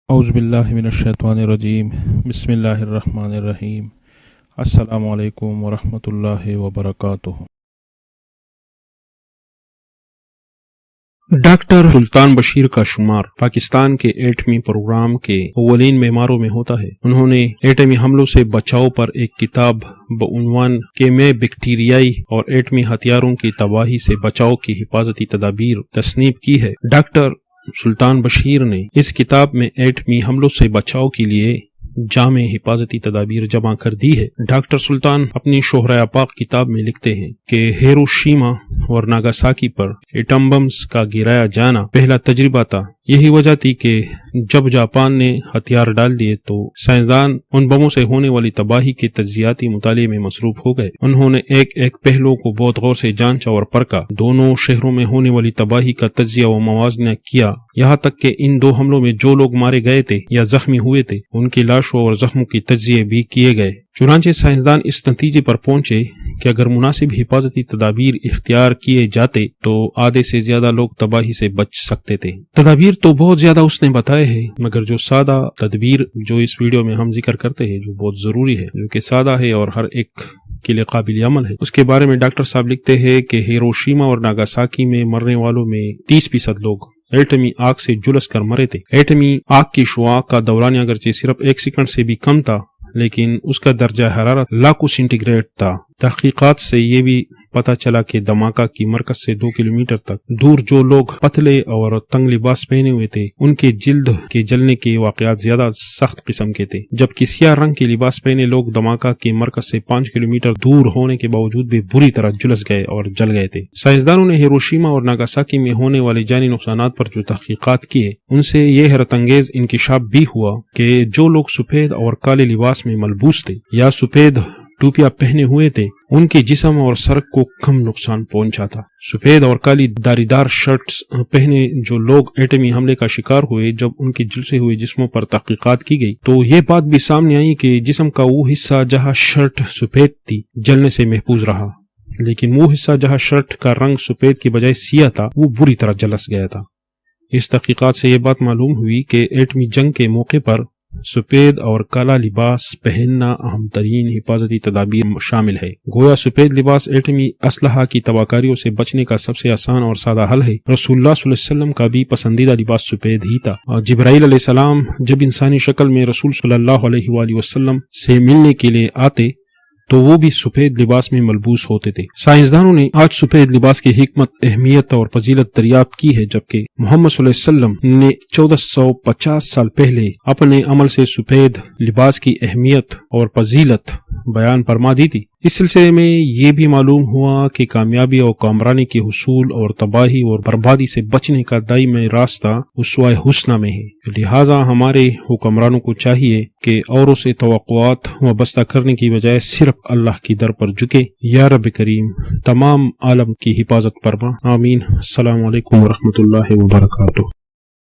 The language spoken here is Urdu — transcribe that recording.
اعوذ باللہ من الشیطان الرجیم بسم اللہ الرحمن الرحیم السلام علیکم ورحمۃ اللہ وبرکاتہ۔ ڈاکٹر سلطان بشیر کا شمار پاکستان کے ایٹمی پروگرام کے اولین معماروں میں ہوتا ہے۔ انہوں نے ایٹمی حملوں سے بچاؤ پر ایک کتاب بعنوان کیمیا بیکٹیریائی اور ایٹمی ہتھیاروں کی تباہی سے بچاؤ کی حفاظتی تدابیر تصنیف کی ہے۔ ڈاکٹر سلطان بشیر نے اس کتاب میں ایٹمی حملوں سے بچاؤ کے لیے جامع حفاظتی تدابیر جمع کر دی ہے۔ ڈاکٹر سلطان اپنی شہرہ پاک کتاب میں لکھتے ہیں کہ ہیروشیما اور ناگاساکی پر ایٹم بمز کا گرایا جانا پہلا تجربہ تھا۔ یہی وجہ تھی کہ جب جاپان نے ہتھیار ڈال دیے تو سائنسدان ان بموں سے ہونے والی تباہی کے تجزیاتی مطالعے میں مصروف ہو گئے۔ انہوں نے ایک ایک پہلو کو بہت غور سے جانچا اور پرکھا، دونوں شہروں میں ہونے والی تباہی کا تجزیہ و موازنہ کیا، یہاں تک کہ ان دو حملوں میں جو لوگ مارے گئے تھے یا زخمی ہوئے تھے ان کی لاشوں اور زخموں کی تجزیے بھی کیے گئے۔ چنانچہ سائنسدان اس نتیجے پر پہنچے کہ اگر مناسب حفاظتی تدابیر اختیار کیے جاتے تو آدھے سے زیادہ لوگ تباہی سے بچ سکتے تھے۔ تدابیر تو بہت زیادہ اس نے بتائے ہیں، مگر جو سادہ تدبیر جو اس ویڈیو میں ہم ذکر کرتے ہیں، جو بہت ضروری ہے، جو کہ سادہ ہے اور ہر ایک کے لیے قابل عمل ہے، اس کے بارے میں ڈاکٹر صاحب لکھتے ہیں کہ ہیروشیما اور ناگاساکی میں مرنے والوں میں 30% لوگ ایٹمی آگ سے جلس کر مرے تھے۔ ایٹمی آگ کی شعاع کا دورانیہ اگرچہ صرف 1 سیکنڈ سے بھی کم تھا، لیکن اس کا درجہ حرارت لاکھوں سینٹی گریڈ تھا۔ تحقیقات سے یہ بھی پتہ چلا کہ دھماکہ کی مرکز سے 2 کلومیٹر تک دور جو لوگ پتلے اور تنگ لباس پہنے ہوئے تھے ان کے جلد کے جلنے کے واقعات زیادہ سخت قسم کے تھے، جبکہ سیاہ رنگ کے لباس پہنے لوگ دھماکہ کے مرکز سے 5 کلومیٹر دور ہونے کے باوجود بھی بری طرح جلس گئے اور جل گئے تھے۔ سائنسدانوں نے ہیروشیما اور ناگاساکی میں ہونے والے جانی نقصانات پر جو تحقیقات کیے ان سے یہ حیرت انگیز انکشاف بھی ہوا کہ جو لوگ سفید اور کالے لباس میں ملبوس تھے یا سفید ٹوپیاں پہنے ہوئے تھے ان کے جسم اور سر کو کم نقصان پہنچا تھا۔ سفید اور کالی داریدار شرٹس پہنے جو لوگ ایٹمی حملے کا شکار ہوئے، جب ان کے جلسے ہوئے جسموں پر تحقیقات کی گئی تو یہ بات بھی سامنے آئی کہ جسم کا وہ حصہ جہاں شرٹ سفید تھی جلنے سے محفوظ رہا، لیکن وہ حصہ جہاں شرٹ کا رنگ سفید کی بجائے سیاہ تھا وہ بری طرح جلس گیا تھا۔ اس تحقیقات سے یہ بات معلوم ہوئی کہ ایٹمی جنگ کے موقع پر سفید اور کالا لباس پہننا اہم ترین حفاظتی تدابیر شامل ہے۔ گویا سفید لباس ایٹمی اسلحہ کی تباہکاریوں سے بچنے کا سب سے آسان اور سادہ حل ہے۔ رسول اللہ صلی اللہ علیہ وسلم کا بھی پسندیدہ لباس سفید ہی تھا، اور جبرائیل علیہ السلام جب انسانی شکل میں رسول صلی اللہ علیہ وآلہ وسلم سے ملنے کے لیے آتے تو وہ بھی سفید لباس میں ملبوس ہوتے تھے۔ سائنسدانوں نے آج سفید لباس کی حکمت، اہمیت اور فضیلت دریافت کی ہے، جبکہ محمد صلی اللہ علیہ وسلم نے 1450 سال پہلے اپنے عمل سے سفید لباس کی اہمیت اور فضیلت بیان فرما دی تھی۔ اس سلسلے میں یہ بھی معلوم ہوا کہ کامیابی اور کامرانی کے حصول اور تباہی اور بربادی سے بچنے کا دائمی راستہ اسوہ حسنہ میں ہے۔ لہٰذا ہمارے حکمرانوں کو چاہیے کہ اوروں سے توقعات وابستہ کرنے کی بجائے صرف اللہ کی در پر جھکے۔ یا رب کریم تمام عالم کی حفاظت فرما، آمین۔ السلام علیکم ورحمۃ اللہ وبرکاتہ۔